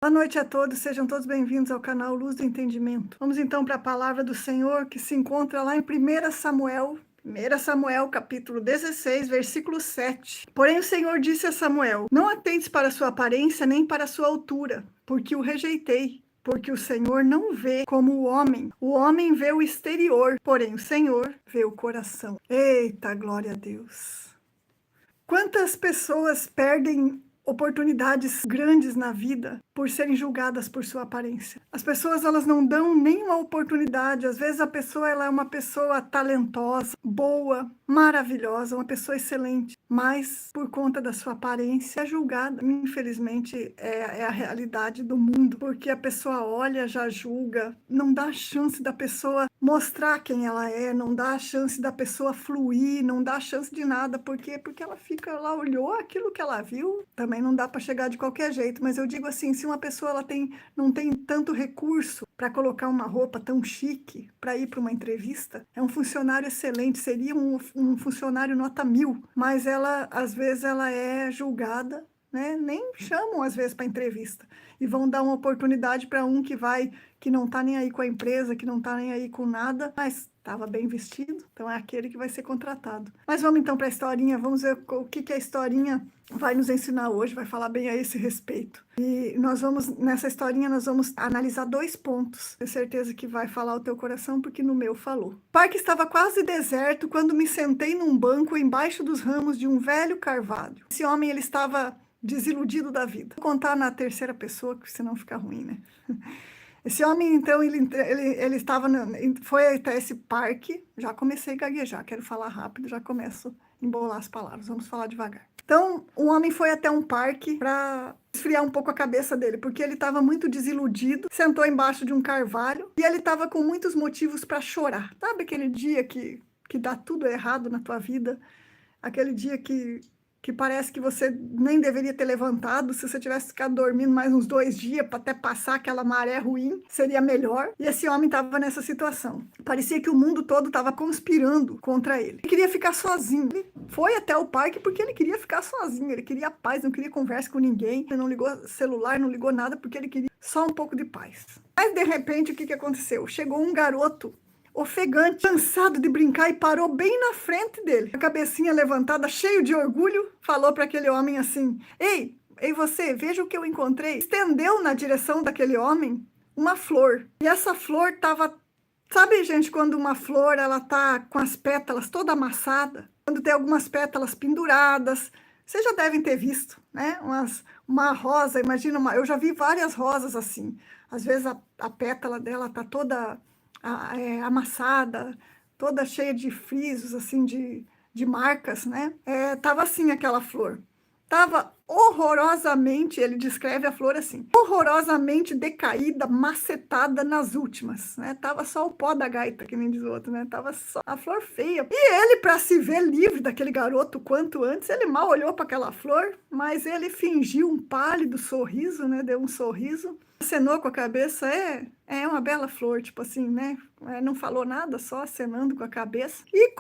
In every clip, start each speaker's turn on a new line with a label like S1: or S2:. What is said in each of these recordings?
S1: Boa noite a todos, sejam todos bem-vindos ao canal Luz do Entendimento. Vamos então para a palavra do Senhor que se encontra lá em 1 Samuel, capítulo 16, versículo 7. Porém o Senhor disse a Samuel: Não atentes para a sua aparência nem para a sua altura, porque o rejeitei. Porque o Senhor não vê como o homem vê o exterior, porém o Senhor vê o coração. Eita, glória a Deus! Quantas pessoas perdem oportunidades grandes na vida por serem julgadas por sua aparência? As pessoas, elas não dão nenhuma oportunidade. Às vezes a pessoa, ela é uma pessoa talentosa, boa, maravilhosa, uma pessoa excelente, mas por conta da sua aparência é julgada. Infelizmente é a realidade do mundo, porque a pessoa olha, já julga, não dá chance da pessoa mostrar quem ela é, não dá chance da pessoa fluir, não dá chance de nada. Por quê? Porque ela olhou aquilo que ela viu. Também não dá para chegar de qualquer jeito, mas eu digo assim, se uma pessoa não tem tanto recurso para colocar uma roupa tão chique para ir para uma entrevista, é um funcionário excelente, seria um funcionário nota 1000, mas ela, às vezes, ela é julgada, né? Nem chamam às vezes para entrevista e vão dar uma oportunidade para um que não está nem aí com a empresa, que não está nem aí com nada, mas estava bem vestido, então é aquele que vai ser contratado. Mas vamos então para a historinha, vamos ver o que a historinha vai nos ensinar hoje, vai falar bem a esse respeito. E nessa historinha, nós vamos analisar 2 pontos. Tenho certeza que vai falar o teu coração, porque no meu falou. O parque estava quase deserto quando me sentei num banco embaixo dos ramos de um velho carvalho. Esse homem, ele estava desiludido da vida. Vou contar na terceira pessoa, porque senão fica ruim, né? Esse homem, então, ele foi até esse parque. Já comecei a gaguejar, quero falar rápido, já começo a embolar as palavras. Vamos falar devagar. Então, o homem foi até um parque para esfriar um pouco a cabeça dele, porque ele estava muito desiludido, sentou embaixo de um carvalho e ele estava com muitos motivos para chorar. Sabe aquele dia que dá tudo errado na tua vida? Aquele dia que parece que você nem deveria ter levantado, se você tivesse ficado dormindo mais uns 2 dias para até passar aquela maré ruim, seria melhor. E esse homem estava nessa situação. Parecia que o mundo todo estava conspirando contra ele. Ele queria ficar sozinho. Ele foi até o parque porque ele queria ficar sozinho, ele queria paz, não queria conversa com ninguém, ele não ligou celular, não ligou nada, porque ele queria só um pouco de paz. Mas, de repente, o que aconteceu? Chegou um garoto ofegante, cansado de brincar, e parou bem na frente dele. A cabecinha levantada, cheio de orgulho, falou para aquele homem assim: Ei, você, veja o que eu encontrei. Estendeu na direção daquele homem uma flor. E essa flor estava... Sabe, gente, quando uma flor, ela tá com as pétalas toda amassada, quando tem algumas pétalas penduradas, vocês já devem ter visto, né? Uma rosa, imagina, eu já vi várias rosas assim. Às vezes a pétala dela tá toda amassada, toda cheia de frisos, assim, de marcas, né? Tava assim aquela flor. Tava horrorosamente, ele descreve a flor assim, horrorosamente decaída, macetada nas últimas, né? Tava só o pó da gaita, que nem diz o outro, né? Tava só a flor feia. E ele, para se ver livre daquele garoto quanto antes, ele mal olhou para aquela flor, mas ele fingiu um pálido sorriso, né? Deu um sorriso, acenou com a cabeça, é uma bela flor, tipo assim, né? Não falou nada, só acenando com a cabeça. E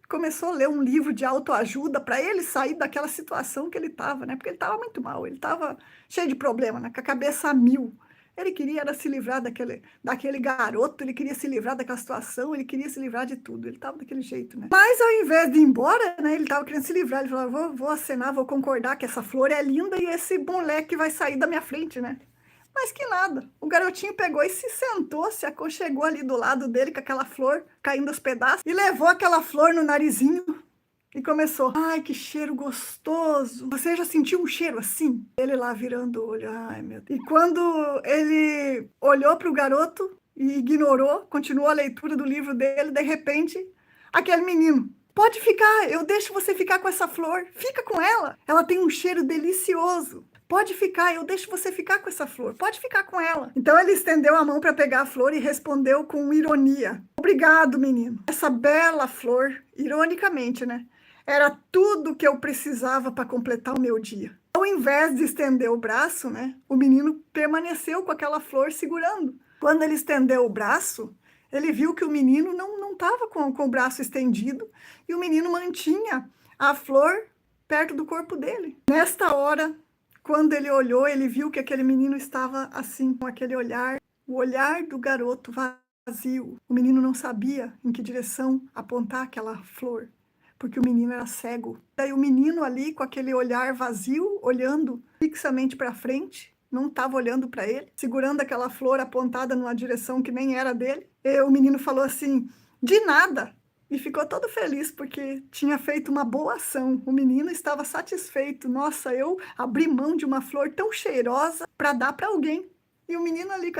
S1: começou a ler um livro de autoajuda para ele sair daquela situação que ele estava, né? Porque ele estava muito mal, ele estava cheio de problema, né? Com a cabeça a mil. Ele queria era se livrar daquele garoto, ele queria se livrar daquela situação, ele queria se livrar de tudo. Ele estava daquele jeito, né? Mas ao invés de ir embora, né? Ele estava querendo se livrar. Ele falou: vou acenar, vou concordar que essa flor é linda e esse moleque vai sair da minha frente, né? Mas que nada, o garotinho pegou e se sentou, se aconchegou ali do lado dele com aquela flor caindo aos pedaços e levou aquela flor no narizinho e começou: Ai, que cheiro gostoso, você já sentiu um cheiro assim? Ele lá virando o olho, ai meu Deus. E quando ele olhou para o garoto e ignorou, continuou a leitura do livro dele, de repente, aquele menino: Pode ficar, eu deixo você ficar com essa flor, fica com ela tem um cheiro delicioso. Pode ficar, eu deixo você ficar com essa flor, pode ficar com ela. Então ele estendeu a mão para pegar a flor e respondeu com ironia: Obrigado, menino. Essa bela flor, ironicamente, né? Era tudo que eu precisava para completar o meu dia. Ao invés de estender o braço, né? O menino permaneceu com aquela flor segurando. Quando ele estendeu o braço, ele viu que o menino não estava com o braço estendido e o menino mantinha a flor perto do corpo dele. Nesta hora, Quando ele olhou, ele viu que aquele menino estava assim, com aquele olhar, o olhar do garoto vazio. O menino não sabia em que direção apontar aquela flor, porque o menino era cego. Daí o menino ali, com aquele olhar vazio, olhando fixamente para frente, não estava olhando para ele, segurando aquela flor apontada numa direção que nem era dele. E o menino falou assim, de nada, e ficou todo feliz porque tinha feito uma boa ação. O menino estava satisfeito. Nossa, eu abri mão de uma flor tão cheirosa para dar para alguém. E o menino ali com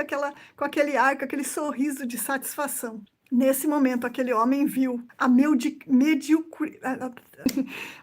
S1: aquele ar, com aquele sorriso de satisfação. Nesse momento, aquele homem viu a mediocridade.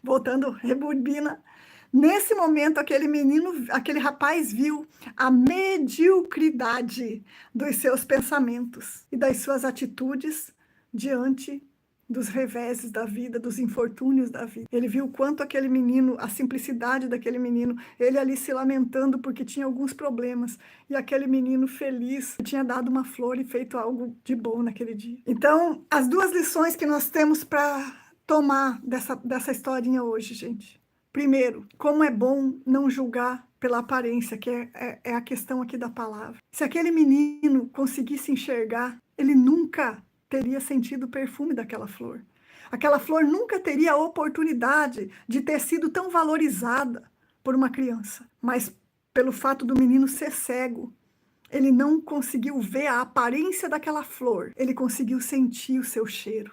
S1: Voltando, rebobina. Nesse momento, aquele rapaz viu a mediocridade dos seus pensamentos e das suas atitudes diante dos reveses da vida, dos infortúnios da vida. Ele viu o quanto aquele menino, a simplicidade daquele menino, ele ali se lamentando porque tinha alguns problemas, e aquele menino feliz, tinha dado uma flor e feito algo de bom naquele dia. Então, as duas lições que nós temos para tomar dessa historinha hoje, gente. Primeiro, como é bom não julgar pela aparência, que é a questão aqui da palavra. Se aquele menino conseguisse enxergar, ele nunca teria sentido o perfume daquela flor. Aquela flor nunca teria a oportunidade de ter sido tão valorizada por uma criança. Mas pelo fato do menino ser cego, ele não conseguiu ver a aparência daquela flor, ele conseguiu sentir o seu cheiro.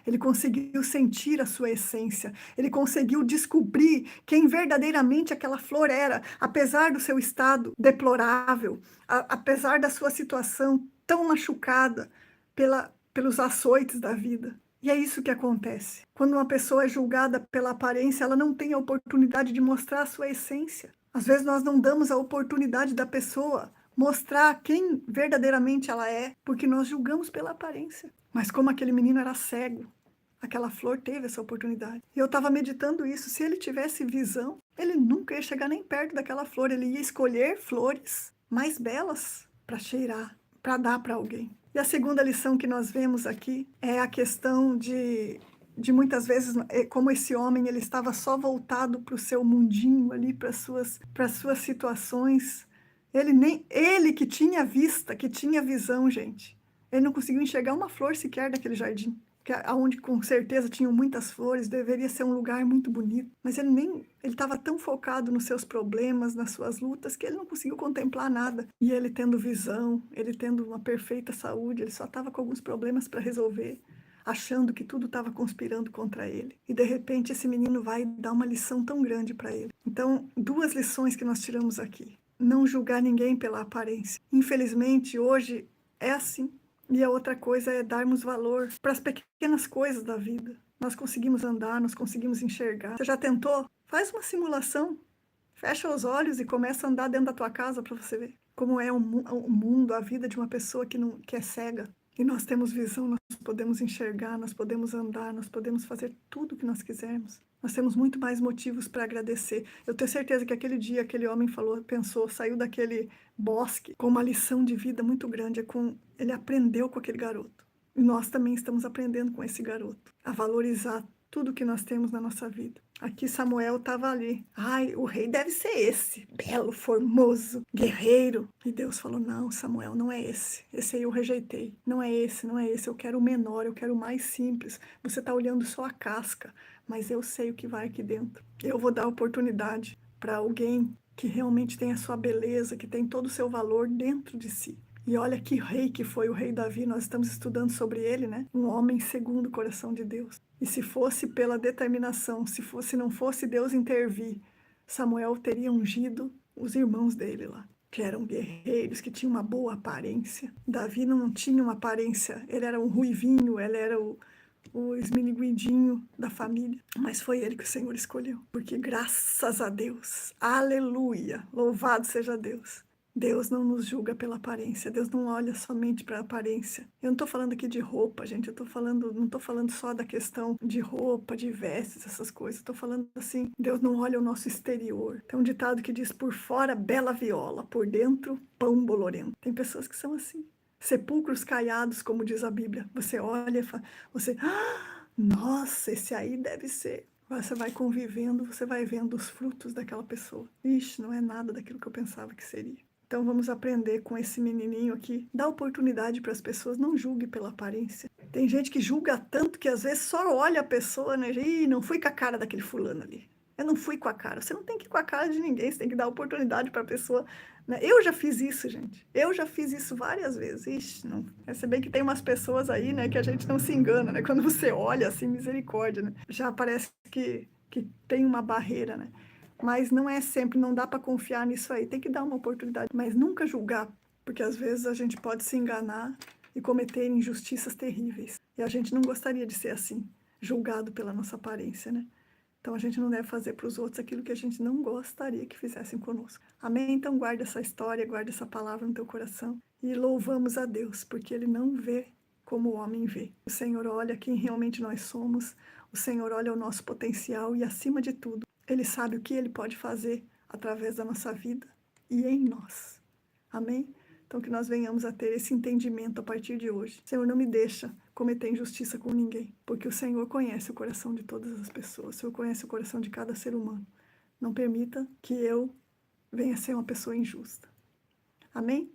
S1: Ele conseguiu sentir a sua essência, ele conseguiu descobrir quem verdadeiramente aquela flor era, apesar do seu estado deplorável, apesar da sua situação tão machucada pelos açoites da vida. E é isso que acontece. Quando uma pessoa é julgada pela aparência, ela não tem a oportunidade de mostrar a sua essência. Às vezes nós não damos a oportunidade da pessoa mostrar quem verdadeiramente ela é, porque nós julgamos pela aparência. Mas como aquele menino era cego, aquela flor teve essa oportunidade. E eu estava meditando isso. Se ele tivesse visão, ele nunca ia chegar nem perto daquela flor. Ele ia escolher flores mais belas para cheirar, para dar para alguém. E a segunda lição que nós vemos aqui é a questão de muitas vezes, como esse homem, ele estava só voltado para o seu mundinho ali, para suas situações. Ele que tinha vista, que tinha visão, gente. Ele não conseguiu enxergar uma flor sequer daquele jardim, onde com certeza tinham muitas flores, deveria ser um lugar muito bonito, mas ele estava tão focado nos seus problemas, nas suas lutas, que ele não conseguiu contemplar nada. E ele tendo visão, ele tendo uma perfeita saúde, ele só estava com alguns problemas para resolver, achando que tudo estava conspirando contra ele. E de repente esse menino vai dar uma lição tão grande para ele. Então, duas lições que nós tiramos aqui. Não julgar ninguém pela aparência. Infelizmente, hoje é assim. E a outra coisa é darmos valor para as pequenas coisas da vida. Nós conseguimos andar, nós conseguimos enxergar. Você já tentou? Faz uma simulação. Fecha os olhos e começa a andar dentro da tua casa para você ver como é o mundo, a vida de uma pessoa que é cega. E nós temos visão, nós podemos enxergar, nós podemos andar, nós podemos fazer tudo o que nós quisermos. Nós temos muito mais motivos para agradecer. Eu tenho certeza que aquele dia aquele homem pensou, saiu daquele bosque com uma lição de vida muito grande. Ele aprendeu com aquele garoto. E nós também estamos aprendendo com esse garoto a valorizar tudo que nós temos na nossa vida. Aqui Samuel estava ali. Ai, o rei deve ser esse, belo, formoso, guerreiro. E Deus falou, não, Samuel, não é esse. Esse aí eu rejeitei. Não é esse, não é esse. Eu quero o menor, eu quero o mais simples. Você está olhando só a casca, mas eu sei o que vai aqui dentro. Eu vou dar oportunidade para alguém que realmente tem a sua beleza, que tem todo o seu valor dentro de si. E olha que rei que foi o rei Davi, nós estamos estudando sobre ele, né? Um homem segundo o coração de Deus. E se fosse pela determinação, se não fosse Deus intervir, Samuel teria ungido os irmãos dele lá, que eram guerreiros, que tinham uma boa aparência. Davi não tinha uma aparência, ele era um ruivinho, ele era o esminiguidinho da família, mas foi ele que o Senhor escolheu, porque graças a Deus, aleluia, louvado seja Deus. Deus não nos julga pela aparência, Deus não olha somente para a aparência. Eu não estou falando aqui de roupa, gente, não estou falando só da questão de roupa, de vestes, essas coisas. Estou falando assim, Deus não olha o nosso exterior. Tem um ditado que diz, por fora bela viola, por dentro pão bolorento. Tem pessoas que são assim. Sepulcros caiados, como diz a Bíblia. Você olha e fala, nossa, esse aí deve ser Você vai convivendo, você vai vendo os frutos daquela pessoa. Ixi, não é nada daquilo que eu pensava que seria. Então vamos aprender com esse menininho aqui. Dá oportunidade para as pessoas, não julgue pela aparência. Tem gente que julga tanto que às vezes só olha a pessoa, né? Ih, não fui com a cara daquele fulano ali. Eu não fui com a cara. Você não tem que ir com a cara de ninguém, você tem que dar oportunidade para a pessoa. Né? Eu já fiz isso, gente. Eu já fiz isso várias vezes. Ixi, não. Se bem que tem umas pessoas aí, né, que a gente não se engana, né? Quando você olha assim, misericórdia, né? Já parece que tem uma barreira, né? Mas não é sempre, não dá para confiar nisso aí. Tem que dar uma oportunidade, mas nunca julgar, porque às vezes a gente pode se enganar e cometer injustiças terríveis. E a gente não gostaria de ser assim, julgado pela nossa aparência, né? Então a gente não deve fazer para os outros aquilo que a gente não gostaria que fizessem conosco. Amém? Então guarda essa história, guarda essa palavra no teu coração e louvamos a Deus, porque Ele não vê como o homem vê. O Senhor olha quem realmente nós somos, o Senhor olha o nosso potencial e, acima de tudo, Ele sabe o que Ele pode fazer através da nossa vida e em nós. Amém? Então que nós venhamos a ter esse entendimento a partir de hoje. Senhor, não me deixa cometer injustiça com ninguém, porque o Senhor conhece o coração de todas as pessoas, o Senhor conhece o coração de cada ser humano. Não permita que eu venha ser uma pessoa injusta. Amém?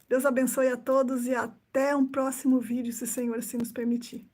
S1: Deus abençoe a todos e até um próximo vídeo, se o Senhor assim nos permitir.